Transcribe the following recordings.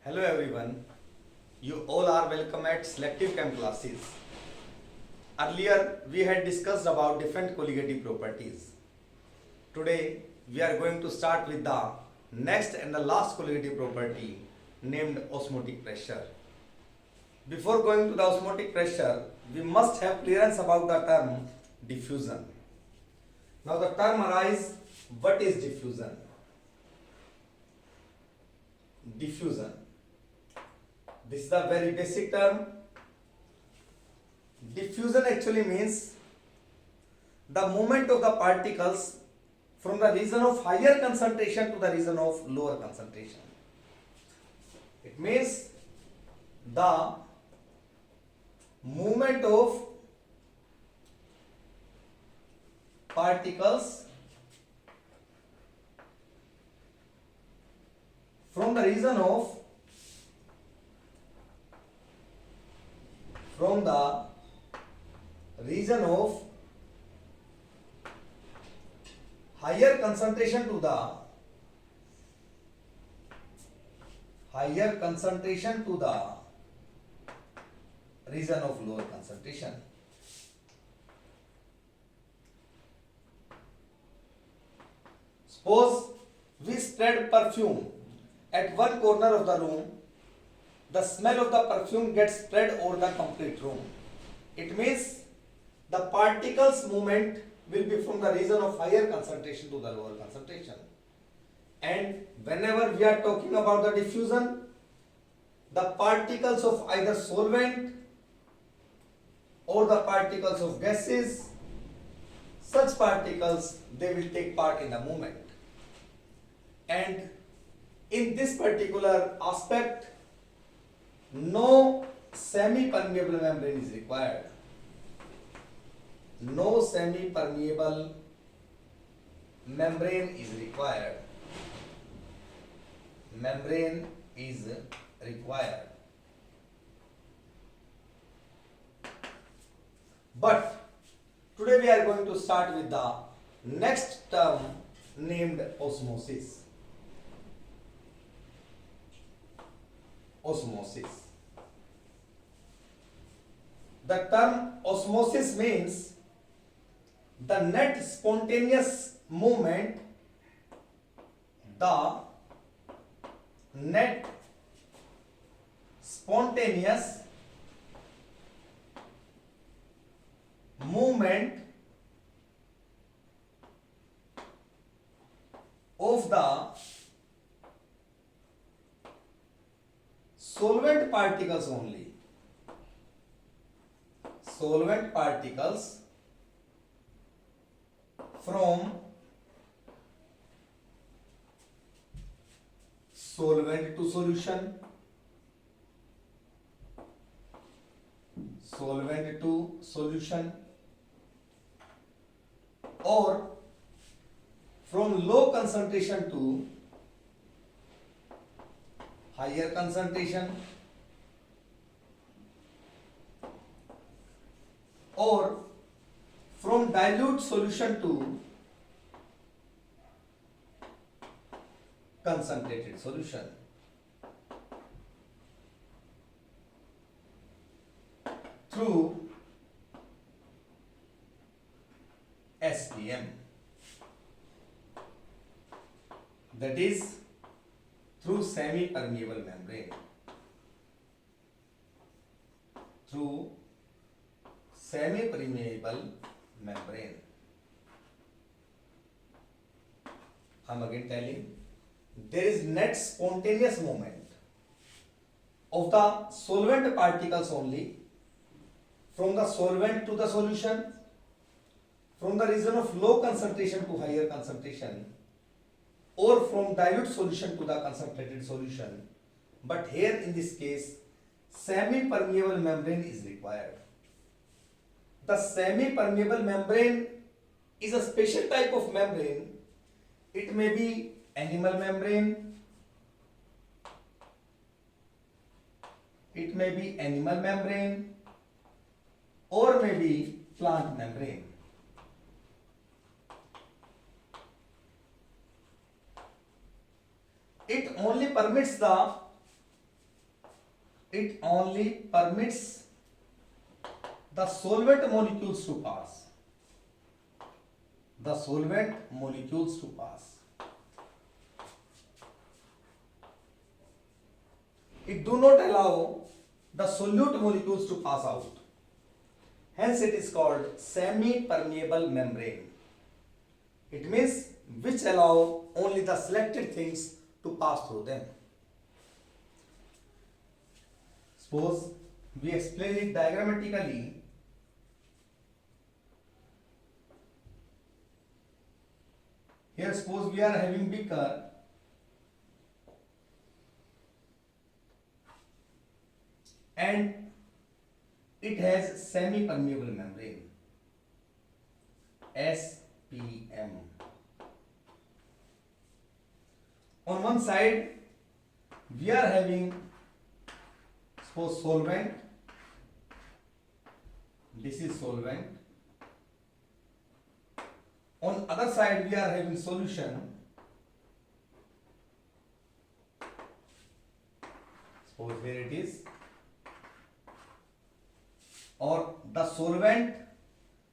Hello everyone, you all are welcome at Selective Chem classes. Earlier we had discussed about different colligative properties. Today we are going to start with the next and the last colligative property named osmotic pressure. Before going to the osmotic pressure, we must have clearance about the term diffusion. Now the term arises, what is diffusion? Diffusion. This is the very basic term. Diffusion actually means the movement of the particles from the region of higher concentration to the region of lower concentration. It means the movement of particles from the region of higher concentration to the region of lower concentration. Suppose we spread perfume at one corner of the room, the smell of the perfume gets spread over the complete room. It means the particles movement will be from the region of higher concentration to the lower concentration. And whenever we are talking about the diffusion, the particles of either solvent or the particles of gases, such particles, they will take part in the movement. And in this particular aspect, no semi-permeable membrane is required. No semi-permeable membrane is required. Membrane is required. But today we are going to start with the next term named osmosis. Osmosis. The term osmosis means the net spontaneous movement, the net spontaneous movement of the solvent particles only. Solvent particles from solvent to solution, solvent to solution, or from low concentration to higher concentration, or from dilute solution to concentrated solution. Through SPM, that is through semi-permeable membrane. Through semi-permeable membrane. I'm again telling, there is net spontaneous movement of the solvent particles only from the solvent to the solution, from the region of low concentration to higher concentration, or from dilute solution to the concentrated solution. But here in this case, semi-permeable membrane is required. The semi-permeable membrane is a special type of membrane. It may be animal membrane, or maybe plant membrane. It only permits the it only permits the solvent molecules to pass. The solvent molecules to pass. It do not allow the solute molecules to pass out. Hence it is called semi-permeable membrane. It means which allow only the selected things to pass through them. Suppose we explain it diagrammatically. Here suppose we are having beaker and it has semi-permeable membrane, SPM. On one side we are having suppose solvent, this is solvent. On other side we are having solution, suppose here it is, or the solvent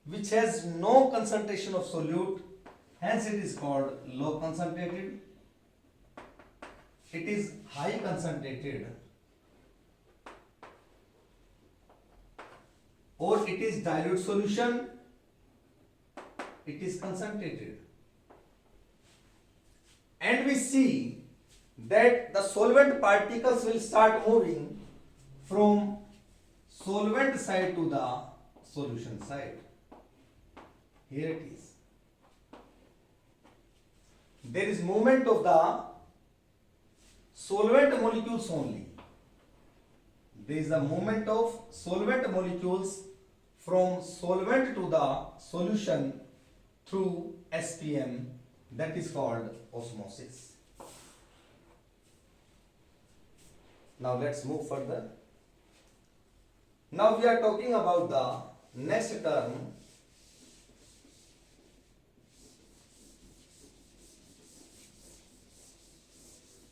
which has no concentration of solute, hence it is called low concentrated. It is high concentrated, or it is dilute solution, it is concentrated. And we see that the solvent particles will start moving from solvent side to the solution side. Here it is. There is movement of the solvent molecules only. There is a movement of solvent molecules from solvent to the solution through SPM, that is called osmosis. Now let's move further. Now we are talking about the next term,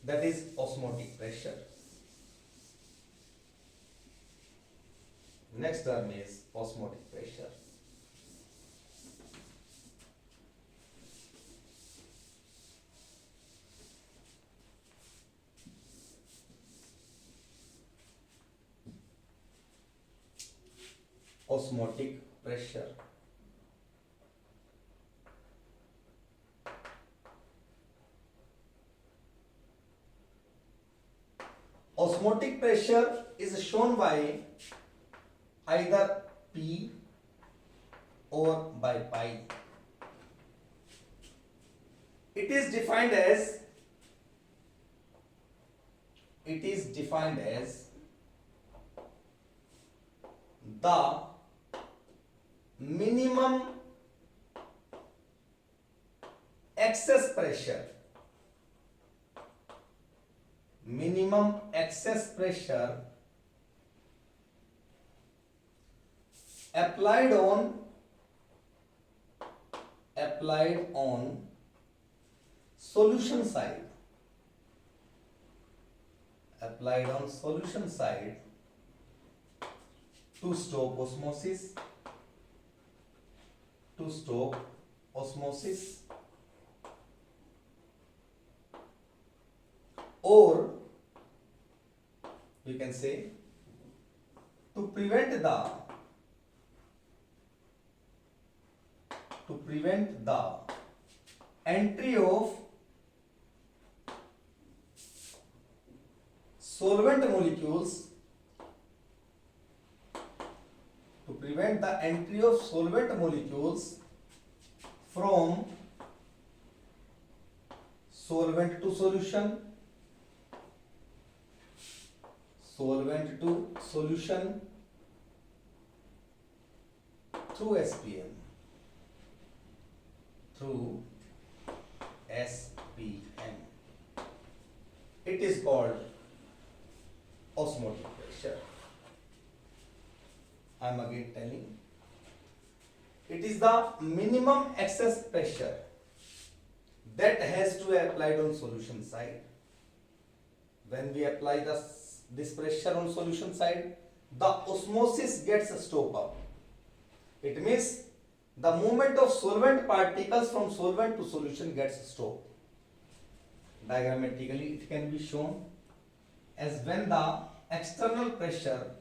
that is osmotic pressure. Next term is osmotic pressure. Osmotic pressure. Osmotic pressure is shown by either P or by pi. It is defined as the minimum excess pressure applied on solution side to stop osmosis, or we can say to prevent the entry of solvent molecules, from solvent to solution through SPM. It is called osmotic pressure. I am again telling. It is the minimum excess pressure that has to be applied on solution side. When we apply this pressure on solution side, the osmosis gets stopped up. It means the movement of solvent particles from solvent to solution gets stopped. Diagrammatically it can be shown as when the external pressure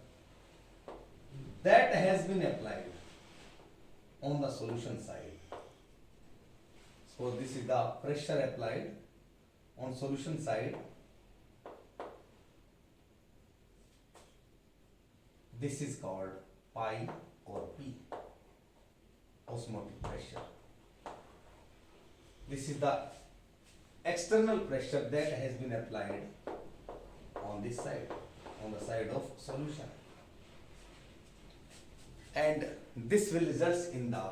that has been applied on the solution side. So this is the pressure applied on solution side. This is called pi or P, osmotic pressure. This is the external pressure that has been applied on this side, on the side of solution. And this will result in the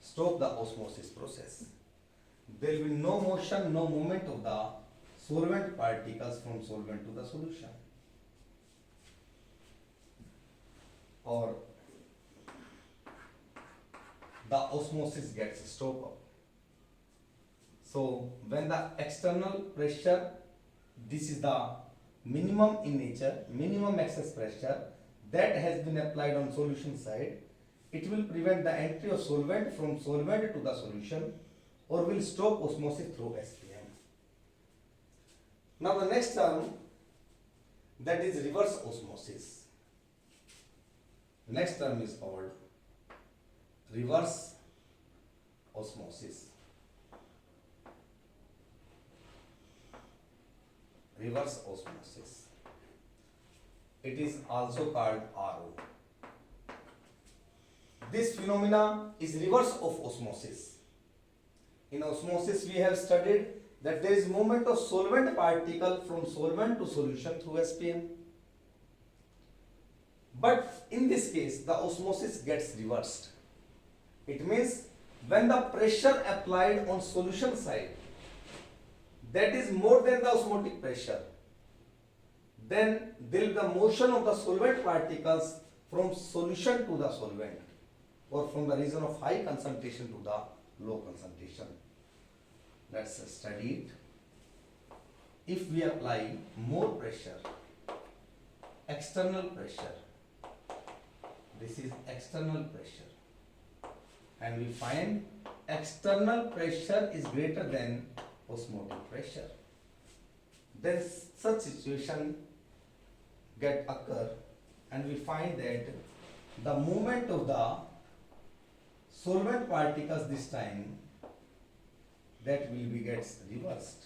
stop the osmosis process. There will be no motion, no movement of the solvent particles from solvent to the solution. Or the osmosis gets stopped up. So when the external pressure, this is the minimum in nature, minimum excess pressure that has been applied on solution side, it will prevent the entry of solvent from solvent to the solution or will stop osmosis through SPM. Now the next term, that is reverse osmosis. Next term is called reverse osmosis. Reverse osmosis. It is also called RO. This phenomena is reverse of osmosis. In osmosis we have studied that there is movement of solvent particle from solvent to solution through SPM. But in this case the osmosis gets reversed. It means when the pressure applied on solution side that is more than the osmotic pressure, then there will be the motion of the solvent particles from solution to the solvent or from the region of high concentration to the low concentration. Let's study it. If we apply more pressure, external pressure, this is external pressure, and we find external pressure is greater than osmotic pressure, then such situation get occur and we find that the movement of the solvent particles this time that will be gets reversed.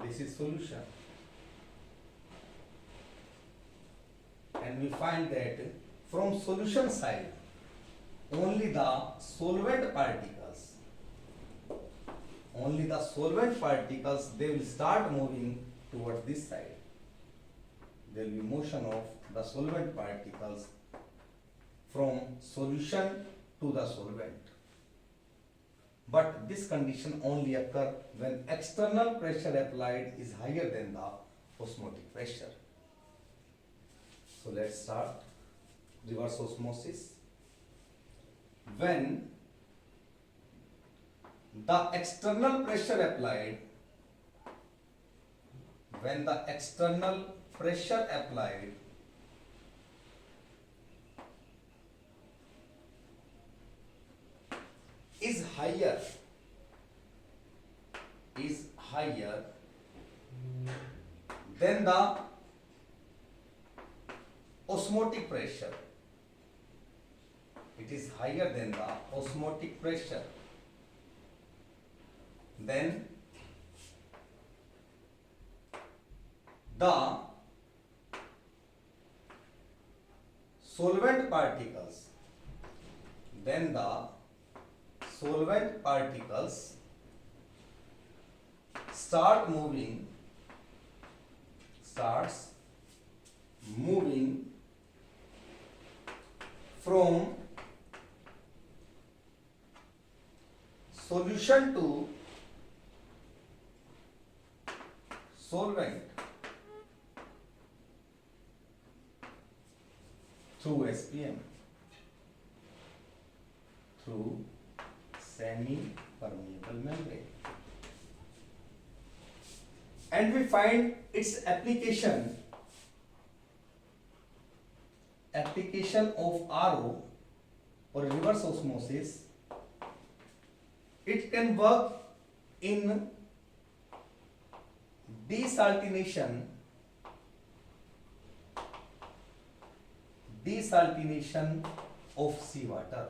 This is solution, and we find that from solution side only the solvent particles, they will start moving towards this side. There will be motion of the solvent particles from solution to the solvent. But this condition only occurs when external pressure applied is higher than the osmotic pressure. So let's start reverse osmosis. When the external pressure applied, is higher than the osmotic pressure. It is higher than the osmotic pressure. Then the solvent particles starts moving from solution to solvent through SPM. semi-permeable membrane. And we find its application of RO or reverse osmosis. It can work in desalination of seawater.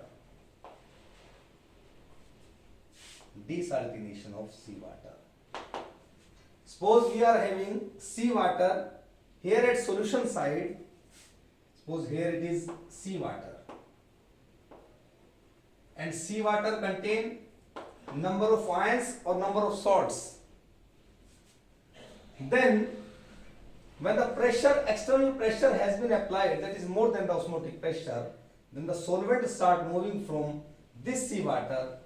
Desalination of seawater. Suppose we are having seawater here at solution side. Suppose here it is seawater, and seawater contain number of ions or number of salts. Then when the pressure, external pressure has been applied, that is more than the osmotic pressure, then the solvent start moving from this seawater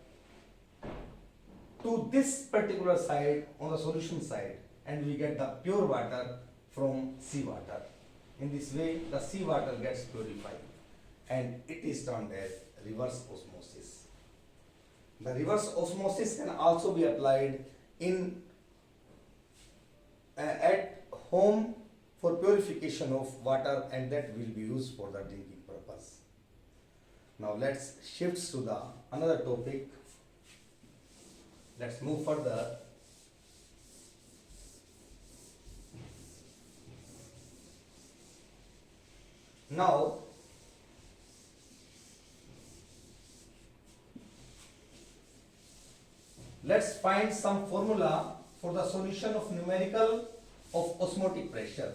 to this particular side on the solution side, and we get the pure water from seawater. In this way, the seawater gets purified, and it is termed as reverse osmosis. The reverse osmosis can also be applied in at home for purification of water, and that will be used for the drinking purpose. Now let's shift to the another topic. Let's move further. Now let's find some formula for the solution of numerical of osmotic pressure.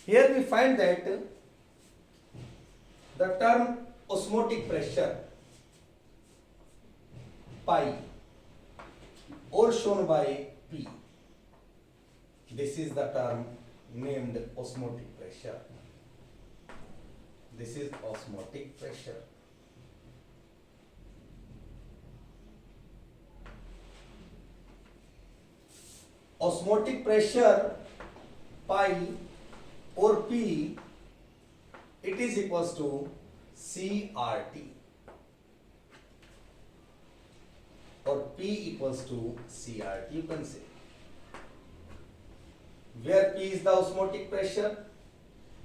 Here we find that the term osmotic pressure, pi, or shown by P, this is the term named osmotic pressure. This is osmotic pressure. Osmotic pressure pi or P, it is equals to CRT, or P equals to CRT, you can say. Where P is the osmotic pressure,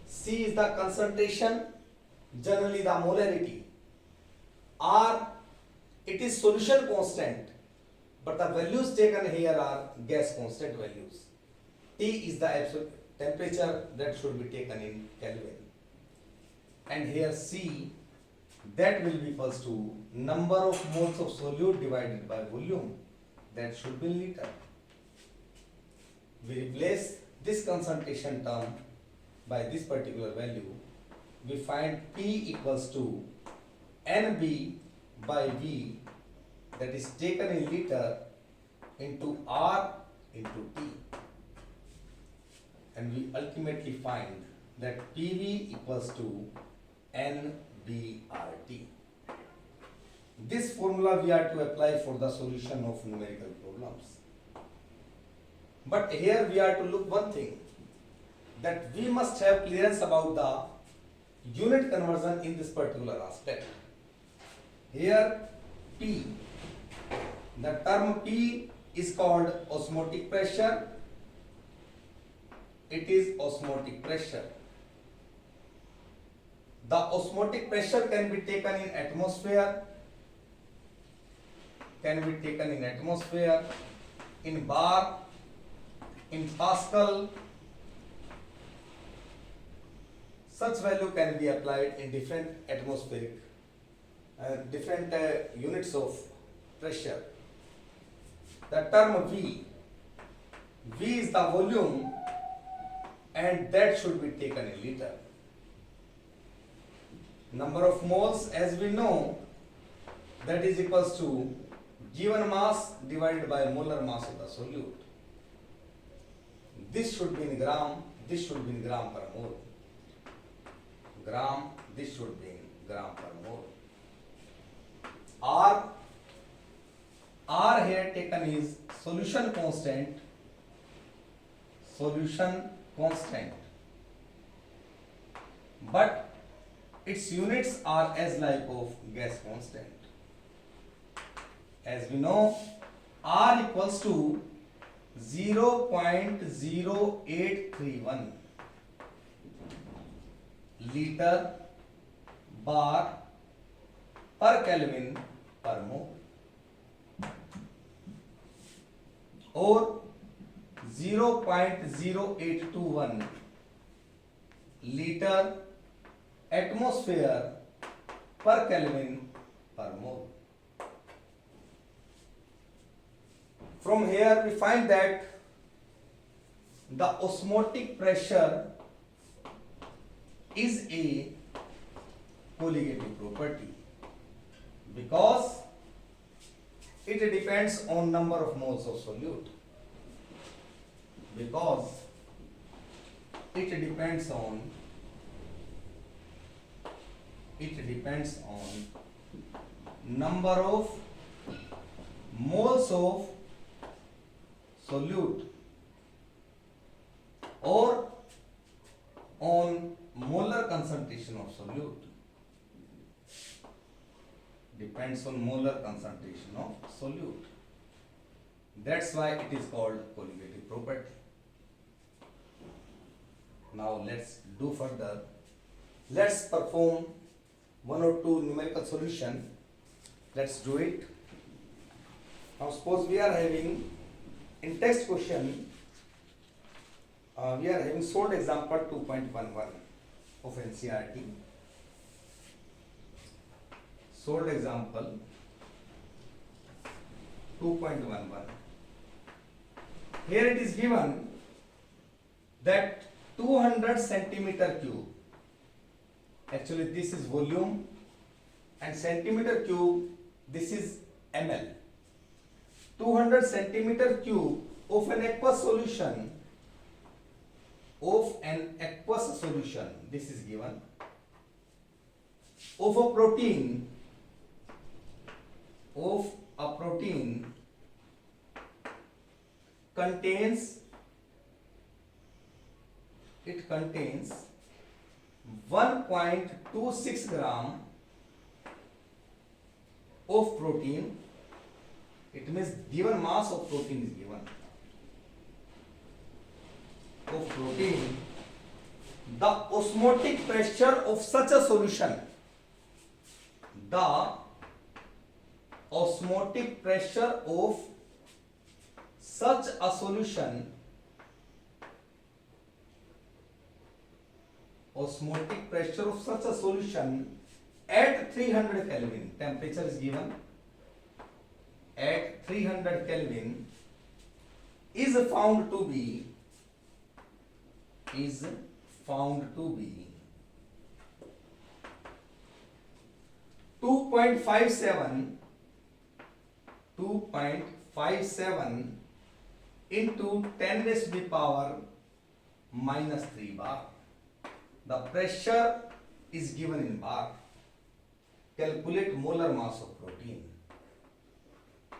C is the concentration, generally the molarity, R, it is solution constant, but the values taken here are gas constant values. T is the absolute temperature, that should be taken in Kelvin. And here C, that will be equals to number of moles of solute divided by volume, that should be liter. We replace this concentration term by this particular value. We find P equals to NB by V, that is taken in liter, into R into T. And we ultimately find that PV equals to NBRT. This formula we are to apply for the solution of numerical problems. But here we are to look one thing, that we must have clearance about the unit conversion in this particular aspect. Here P, the term P is called osmotic pressure. It is osmotic pressure. The osmotic pressure can be taken in atmosphere, in bar, in Pascal. Such value can be applied in different atmospheric, different units of pressure. The term V is the volume, and that should be taken in liter. Number of moles, as we know, that is equals to given mass divided by molar mass of the solute. This should be in gram, this should be in gram per mole. Gram, this should be in gram per mole. R here taken is solution constant, but its units are as like of gas constant. As we know, R equals to 0.0831 liter bar per Kelvin per mole, or 0.0821 liter atmosphere per Kelvin per mole. From here we find that the osmotic pressure is a colligative property because it depends on number of moles of solute. Because it depends on number of moles of solute or on molar concentration of solute. Depends on molar concentration of solute. That's why it is called colligative property. Now let's do further. Let's perform one or two numerical solution. Let's do it. Now suppose we are having in text question, we are having solved example 2.11 of NCERT. Solved example 2.11. Here it is given that 200 centimeter cube, actually this is volume, and centimeter cube, this is ml. 200 centimeter cube of an aqueous solution, this is given, of a protein contains 1.26 gram of protein. It means given mass of protein is given. Of protein, the osmotic pressure of such a solution, the osmotic pressure of such a solution, osmotic pressure of such a solution at 300 Kelvin, temperature is given, at 300 Kelvin is found to be 2.57 into 10 raised to the power minus 3 bar. The pressure is given in bar. Calculate molar mass of protein.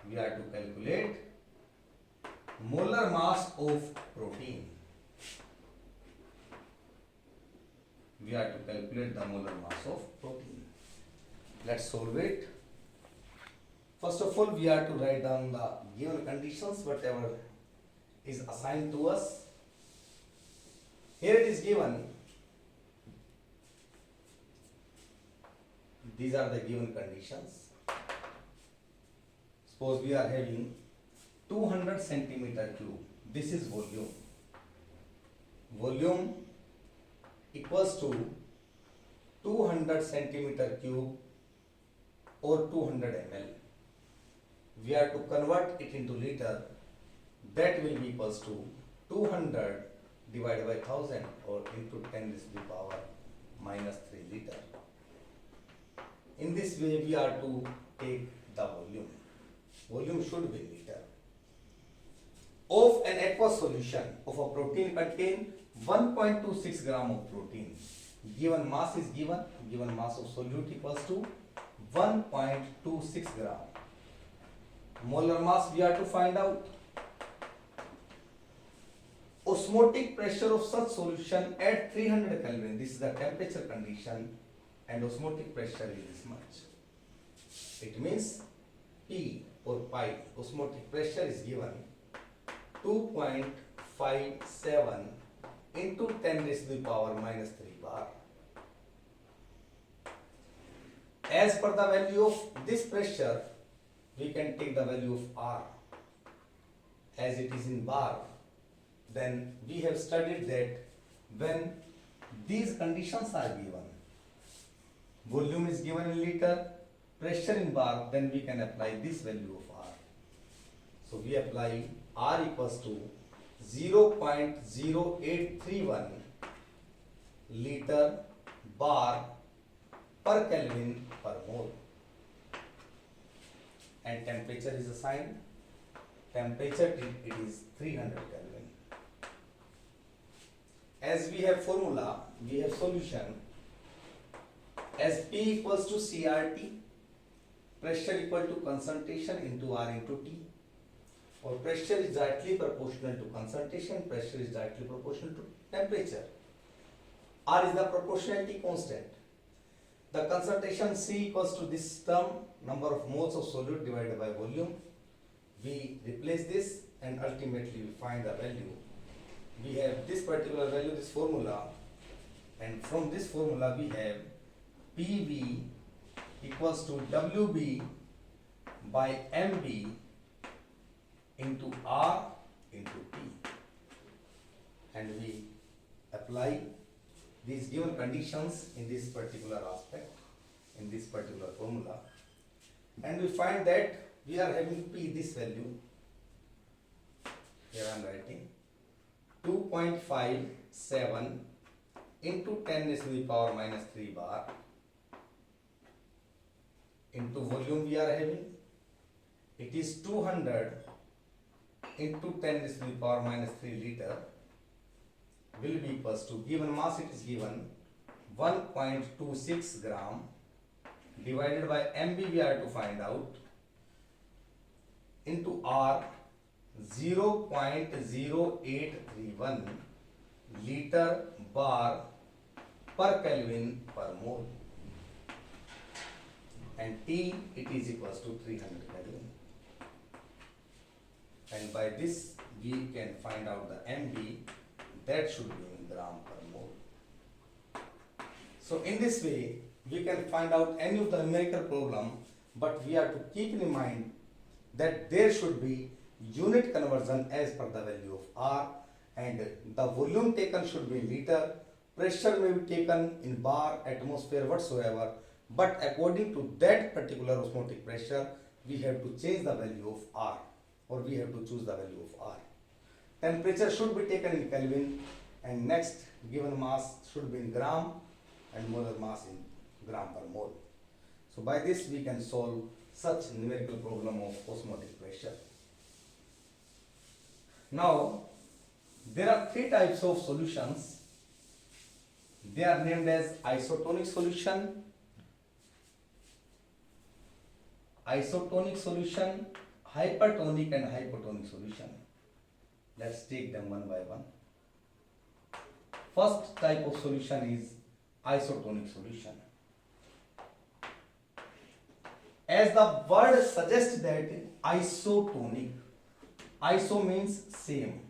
We are to calculate molar mass of protein. We are to calculate the molar mass of protein. Let's solve it. First of all, we are to write down the given conditions, whatever is assigned to us. Here it is given. These are the given conditions. Suppose we are having 200 centimeter cube. This is volume. Volume equals to 200 centimeter cube or 200 ml. We are to convert it into liter. That will be equals to 200 divided by 1000 or into 10 raised to the power minus 3 liter. In this way, we are to take the volume. Volume should be liter. Of an aqueous solution of a protein contain 1.26 gram of protein. Given mass is given mass of solute equals to 1.26 gram. Molar mass we are to find out. Osmotic pressure of such solution at 300 Kelvin. This is the temperature condition. and osmotic pressure is this much. It means P or pi, osmotic pressure is given 2.57 into 10 raised to the power minus 3 bar. As per the value of this pressure, we can take the value of R. As it is in bar, then we have studied that when these conditions are given, volume is given in liter, pressure in bar, then we can apply this value of R. So we apply R equals to 0.0831 liter bar per Kelvin per mole. And temperature is assigned. Temperature it is 300 Kelvin. As we have formula, we have solution as P equals to CRT, pressure equal to concentration into R into T, or pressure is directly proportional to concentration, pressure is directly proportional to temperature. R is the proportionality constant. The concentration C equals to this term, number of moles of solute divided by volume. We replace this and ultimately we find the value. We have this particular value, this formula, and from this formula we have PV equals to WB by MB into R into T, and we apply these given conditions in this particular aspect, in this particular formula, and we find that we are having P this value, here I am writing 2.57 into 10 raised to the power minus 3 bar into volume we are having, it is 200 into 10 raised to the power minus 3 liter will be equals to, given mass it is given 1.26 gram divided by MB we are to find out into R 0.0831 liter bar per Kelvin per mole, and T it is equals to 300 Kelvin, and by this we can find out the MB, that should be in gram per mole. So in this way we can find out any of the numerical problem, but we have to keep in mind that there should be unit conversion as per the value of R, and the volume taken should be in liter, pressure may be taken in bar, atmosphere, whatsoever, but according to that particular osmotic pressure we have to change the value of R, or we have to choose the value of R. Temperature should be taken in Kelvin, and next given mass should be in gram and molar mass in gram per mole. So by this we can solve such numerical problem of osmotic pressure. Now there are three types of solutions. They are named as isotonic solution, hypertonic and hypotonic solution. Let's take them one by one. First type of solution is isotonic solution. As the word suggests that isotonic, iso means same.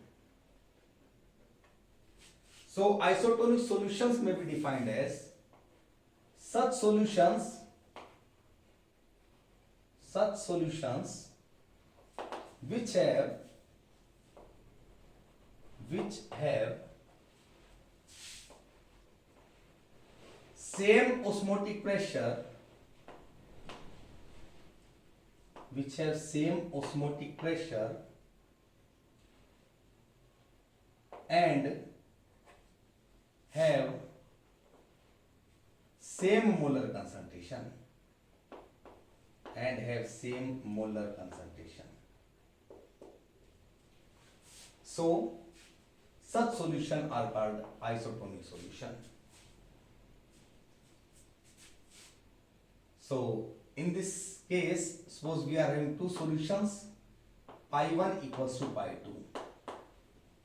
So isotonic solutions may be defined as such solutions which have same osmotic pressure, and have same molar concentration, So such solution are called isotonic solution. So in this case, suppose we are having two solutions, pi 1 equals to pi 2.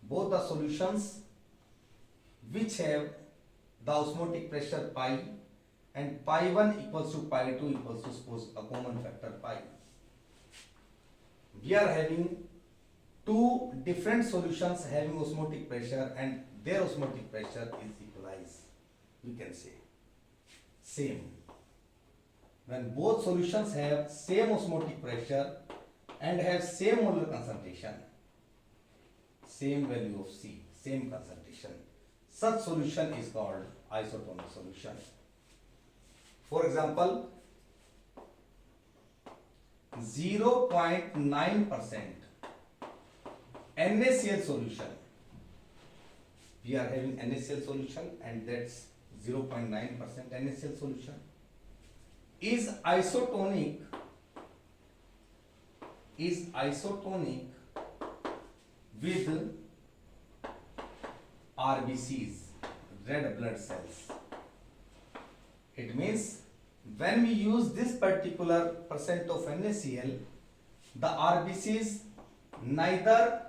Both the solutions which have the osmotic pressure pi and pi 1 equals to pi 2 equals to suppose a common factor pi. We are having two different solutions having osmotic pressure and their osmotic pressure is equalized. We can say same. When both solutions have same osmotic pressure and have same molar concentration, same value of C, same concentration, such solution is called isotonic solution. For example, 0.9% NaCl solution. We are having NaCl solution and that's 0.9% NaCl solution is isotonic with RBCs, red blood cells. It means when we use this particular percent of NaCl, the RBCs neither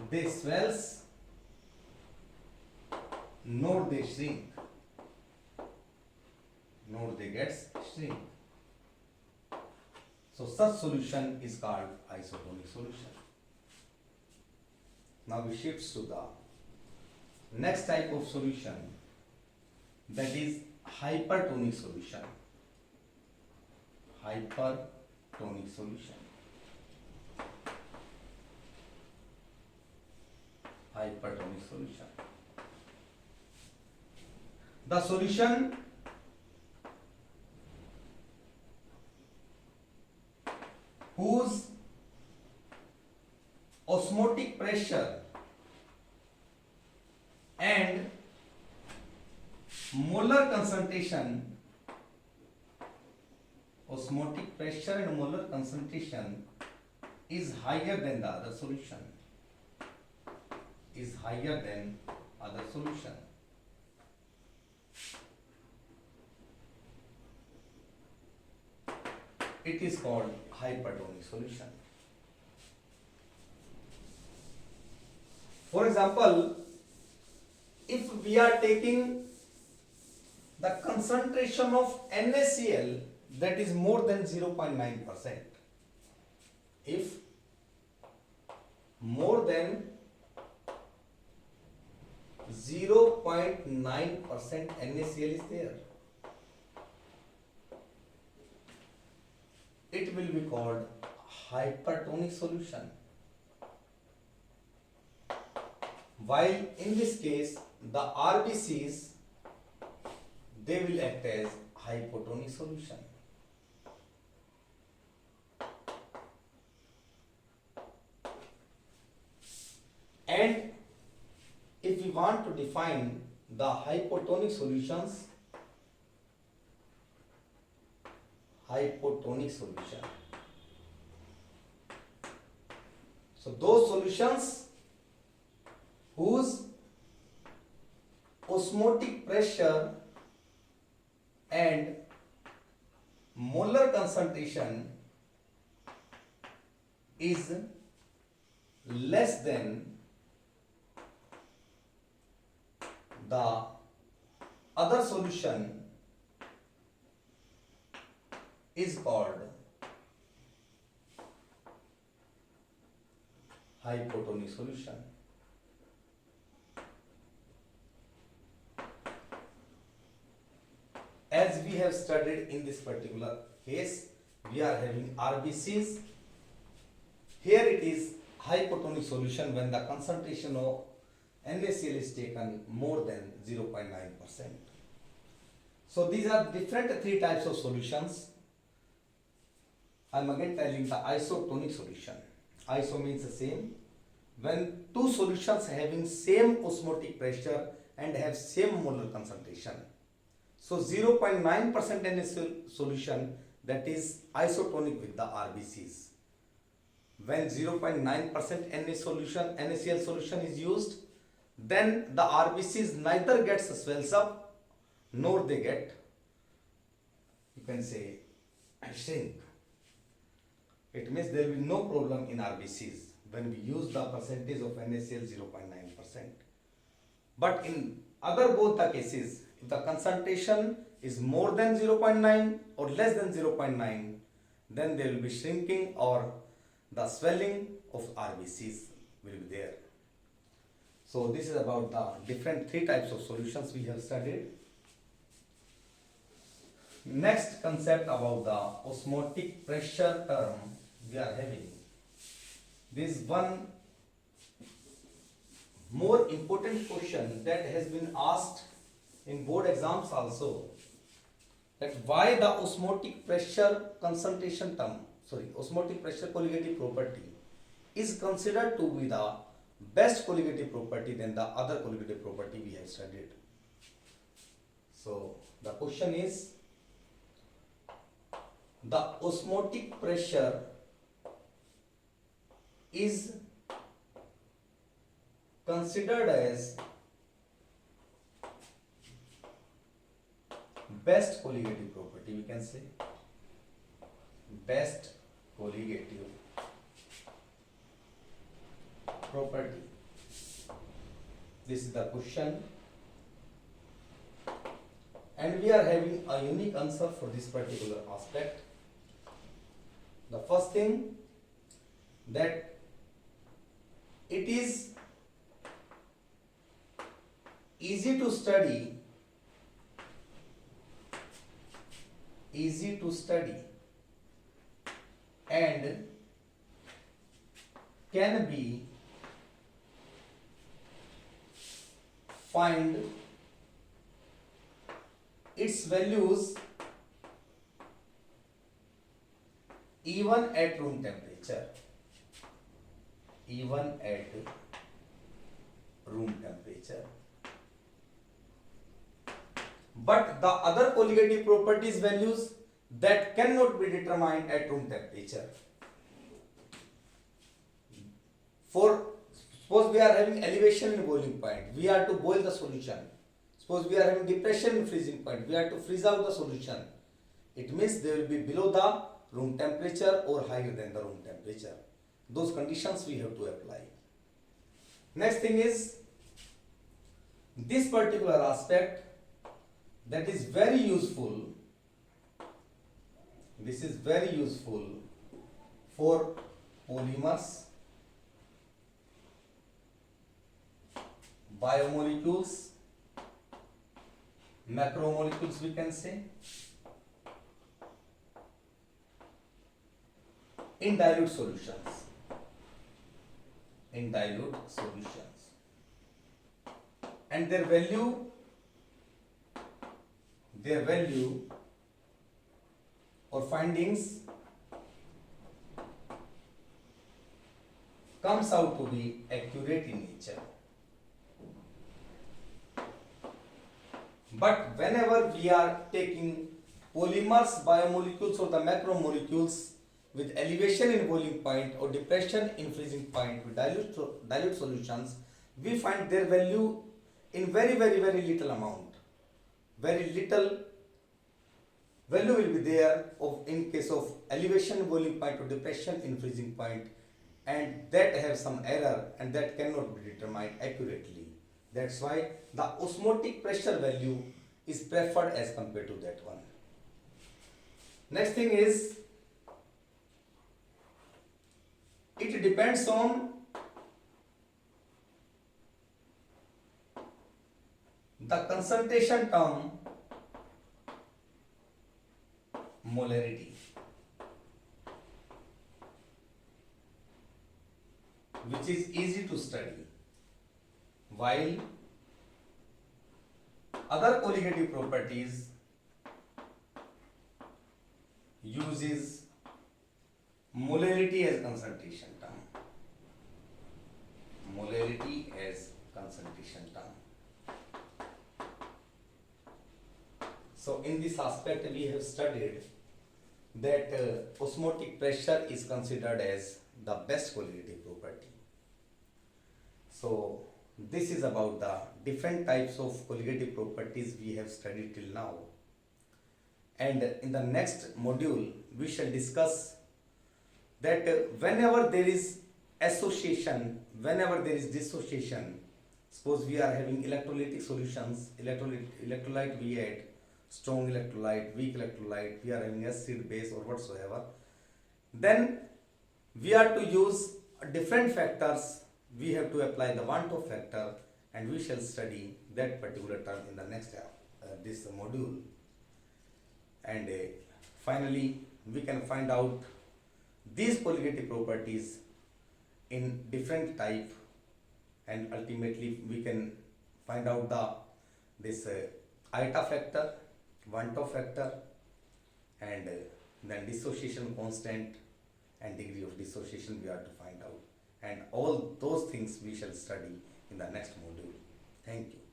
they swells nor they shrink, nor they gets shrink. So such solution is called isotonic solution. Now we shift to the next type of solution, that is hypertonic solution. Hypertonic solution. Hypertonic solution. The solution whose osmotic pressure and molar concentration, osmotic pressure and molar concentration is higher than the other solution, is higher than other solution. It is called hypertonic solution. For example, if we are taking the concentration of NaCl that is more than 0.9%, if more than 0.9% NaCl is there, it will be called hypertonic solution. While in this case, the RBCs, they will act as hypotonic solution. And if we want to define the hypotonic solutions, so those solutions whose osmotic pressure and molar concentration is less than the other solution is called hypotonic solution. As we have studied in this particular case, we are having RBCs. Here it is hypotonic solution when the concentration of NaCl is taken more than 0.9%. So these are different three types of solutions. I am again telling the isotonic solution. Iso means the same. When two solutions having same osmotic pressure and have same molar concentration. So 0.9% NaCl solution, that is isotonic with the RBCs. When 0.9% NaCl solution is used, then the RBCs neither gets swells up nor they get, you can say, shrink. It means there will be no problem in RBCs when we use the percentage of NaCl 0.9%. But in other both the cases, If the concentration is more than 0.9 or less than 0.9, then there will be shrinking or the swelling of RBCs will be there. So this is about the different three types of solutions we have studied. Next concept about the osmotic pressure term we are having. This one more important question that has been asked in board exams also, that why the osmotic pressure concentration term, osmotic pressure colligative property is considered to be the best colligative property than the other colligative property we have studied. So the question is, the osmotic pressure is considered as best colligative property, we can say best colligative property. This is the question, and we are having a unique answer for this particular aspect. The first thing, that it is easy to study and can be find its values even at room temperature. But the other colligative properties values that cannot be determined at room temperature. For suppose we are having elevation in boiling point, we are to boil the solution. Suppose we are having depression in freezing point, we are to freeze out the solution. It means they will be below the room temperature or higher than the room temperature. Those conditions we have to apply. Next thing is this particular aspect that is very useful. This is very useful for polymers, biomolecules, macromolecules we can say, in dilute solutions. And their value or findings comes out to be accurate in nature. But whenever we are taking polymers, biomolecules or the macromolecules with elevation in boiling point or depression in freezing point with dilute solutions, we find their value in very little amount. Very little value will be there in case of elevation in boiling point or depression in freezing point, and that have some error and that cannot be determined accurately. That's why the osmotic pressure value is preferred as compared to that one. Next thing is, it depends on the concentration term molarity, which is easy to study, while other colligative properties uses molarity as concentration term. So in this aspect we have studied that osmotic pressure is considered as the best colligative property. So this is about the different types of colligative properties we have studied till now. And in the next module we shall discuss that whenever there is association, whenever there is dissociation Suppose we are having electrolytic solutions, electrolyte we add, strong electrolyte, weak electrolyte, we are having acid, base or whatsoever. Then we are to use different factors. We have to apply the Van't Hoff factor, and we shall study that particular term in the next this module. And finally, we can find out these colligative properties in different type, and ultimately we can find out this iota factor, Van't Hoff factor, and then dissociation constant and degree of dissociation we are to find out, and all those things we shall study in the next module. Thank you.